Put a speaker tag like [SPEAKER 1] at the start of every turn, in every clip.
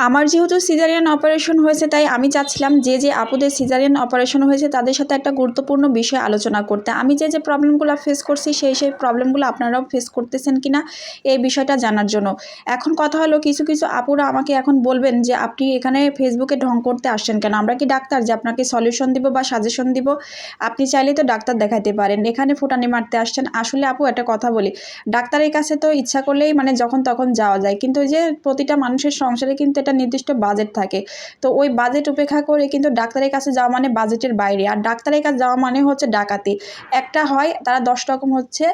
[SPEAKER 1] আমার যেহেতু caesarean operation হয়েছে তাই আমি চাচ্ছিলাম যে আপুদের সিজারিয়ান অপারেশন হয়েছে তাদের সাথে একটা গুরুত্বপূর্ণ বিষয় আলোচনা করতে। আমি যে প্রবলেমগুলো ফেস করছি সেই প্রবলেমগুলো আপনারাও ফেস করতেছেন কিনা এই বিষয়টা জানার জন্য। এখন কথা হলো কিছু আপুরা আমাকে এখন বলবেন যে আপনি এখানে ফেসবুকে ঢং করতে আসছেন কেন? আমরা কি ডাক্তার যে আপনাকে সলিউশন দিব বা সাজেশন দিব? আপনি চাইলেই তো ডাক্তার দেখাইতে পারেন। এখানে ফুটানি মারতে আসছেন। আসলে আপু একটা কথা বলি, ডাক্তারের কাছে তো ইচ্ছা করলেই মানে যখন তখন যাওয়া যায়। কিন্তু ওই যে প্রতিটা মানুষের সংসারে কিন্তু একটা নির্দিষ্ট বাজেট থাকে। তো ওই বাজেট উপেক্ষা করে কিন্তু ডাক্তারের কাছে যাওয়া মানে বাজেটের বাইরে। আর ডাক্তারের কাছে যাওয়া মানে হচ্ছে ডাকাতি। একটা হয় তারা 10 রকম হচ্ছে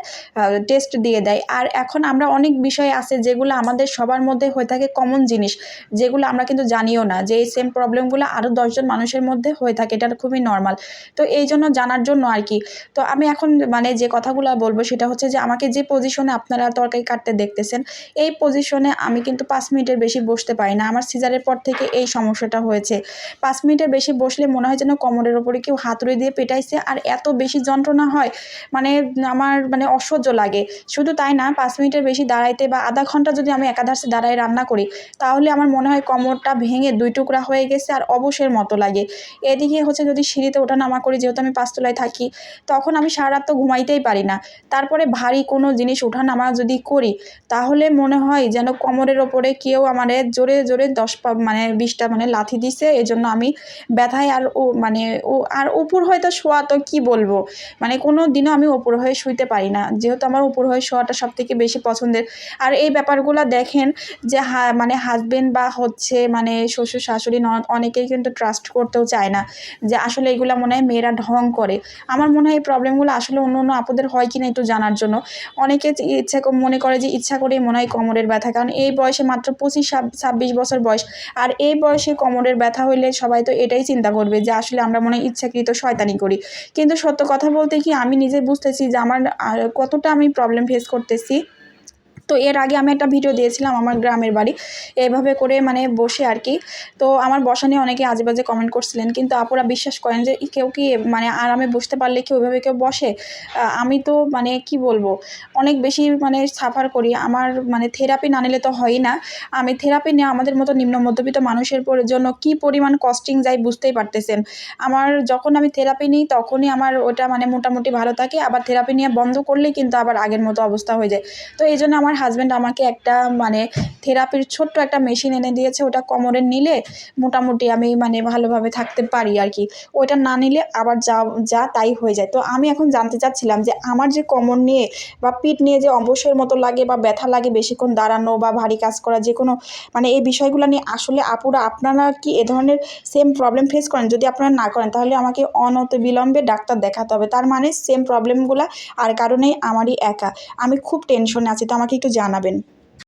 [SPEAKER 1] টেস্ট দিয়ে দেয়। আর এখন আমরা অনেক বিষয় আছে যেগুলো আমাদের সবার মধ্যে হয়ে থাকে কমন জিনিস। যেগুলো আমরা কিন্তু জানিও না যে এই সেম প্রবলেমগুলো আরও 10 জন মানুষের মধ্যে হয়ে থাকে। এটা খুবই নরমাল। তো এইজন্য জানার জন্য আরকি। তো আমি এখন মানে যে কথাগুলো বলব সেটা হচ্ছে যে আমাকে যে পজিশনে আপনারা তরকারি কাটতে দেখতেছেন, এই পজিশনে আমি কিন্তু 5 মিনিটের বেশি বসতে পারি না। আমার সিজারের পর থেকে এই সমস্যাটা হয়েছে। 5 মিনিটের বেশি বসলে মনে হয় যেন কোমরের উপরে কেউ হাতুড়ি দিয়ে পেটাইছে। আর এত বেশি যন্ত্রণা হয় মানে আমার মানে অসহ্য লাগে। শুধু তাই না, 5 মিনিটের বেশি দাঁড়াইতে বা আধা ঘন্টা যদি আমি একাধারে দাঁড়ায় রান্না করি তাহলে আমার মনে হয় কোমরটা ভেঙে 2 টুকরা হয়ে গেছে আর অবশের মতো লাগে। এদিকে হচ্ছে যদি সিঁড়িতে ওঠানামা করি, যেহেতু আমি 5 তলায় থাকি, তখন আমি সারারাত তো ঘুমাইতেই পারি না। তারপরে ভারী কোনো জিনিস ওঠানামা যদি করি তাহলে মনে হয় যেন কোমরের ওপরে কেউ আমারে জোরে 20টা মানে লাথি দিছে। এজন্য আমি ব্যথায় আর উপর হয়তো শোয়া তো কি বলবো, মানে কোনো দিনও আমি উপর হয়ে শুইতে পারি না, যেহেতু আমার উপর হয়ে শোয়াটা সবথেকে বেশি পছন্দের। আর এই ব্যাপারগুলো দেখেন যে মানে হাজবেন্ড বা হচ্ছে মানে শ্বশুর শাশুড়ি ননদ অনেকেই কিন্তু ট্রাস্ট করতেও চায় না যে আসলে এগুলো মনে হয় মেয়েরা ঢং করে। আমার মনে হয় এই প্রবলেমগুলো আসলে অন্য আপুদের হয় কিনা একটু জানার জন্য। অনেকে মনে করে যে ইচ্ছা করেই মনে হয় কোমরের ব্যথা, কারণ এই বয়সে মাত্র 25-26 বছর বয়স। আর এই বয়সে কোমরের ব্যথা হইলে সবাই তো এটাই চিন্তা করবে যে আসলে আমরা মনে হয় ইচ্ছাকৃত শয়তানি করি। কিন্তু সত্য কথা বলতে কি, আমি নিজে বুঝতেছি যে আমার কতটা আমি প্রবলেম ফেস করতেছি। তো এর আগে আমি একটা ভিডিও দিয়েছিলাম আমার গ্রামের বাড়ি এভাবে করে মানে বসে আর কি। তো আমার বসা নিয়ে অনেকে আজেবাজে কমেন্ট করছিলেন, কিন্তু আপুরা বিশ্বাস করেন যে কেউ কি মানে আরামে বসতে পারলে কি ওইভাবে কেউ বসে? আমি তো মানে কি বলবো, অনেক বেশি মানে সাফার করি। আমার মানে থেরাপি না নিলে তো হয়ই না। আমি থেরাপি নেওয়া আমাদের মতো নিম্ন মধ্যবিত্ত মানুষের জন্য কি পরিমাণ কস্টিং যায় বুঝতেই পারতেছেন। আমার যখন আমি থেরাপি নিই তখনই আমার ওটা মানে মোটামুটি ভালো থাকে, আবার থেরাপি নিয়ে বন্ধ করলেই কিন্তু আবার আগের মতো অবস্থা হয়ে যায়। তো এই জন্য আমার হাজব্যান্ড আমাকে একটা মানে থেরাপির ছোট্ট একটা মেশিন এনে দিয়েছে। ওটা কোমরে নিলে মোটামুটি আমি মানে ভালোভাবে থাকতে পারি আর কি। ওইটা না নিলে আবার যা তাই হয়ে যায়। তো আমি এখন জানতে চাচ্ছিলাম যে আমার যে কোমর নিয়ে বা পিঠ নিয়ে যে অবসের মতো লাগে বা ব্যথা লাগে বেশিক্ষণ দাঁড়ানো বা ভারী কাজ করা যে কোনো মানে এই বিষয়গুলো নিয়ে আসলে আপুরা আপনারা কি এ ধরনের সেম প্রবলেম ফেস করেন? যদি আপনারা না করেন তাহলে আমাকে অনতিবিলম্বে ডাক্তার দেখাতে হবে। তার মানে সেম প্রবলেমগুলা আর কারণেই আমারই একা। আমি খুব টেনশনে আছি, তো আমাকে একটু জানাবেন।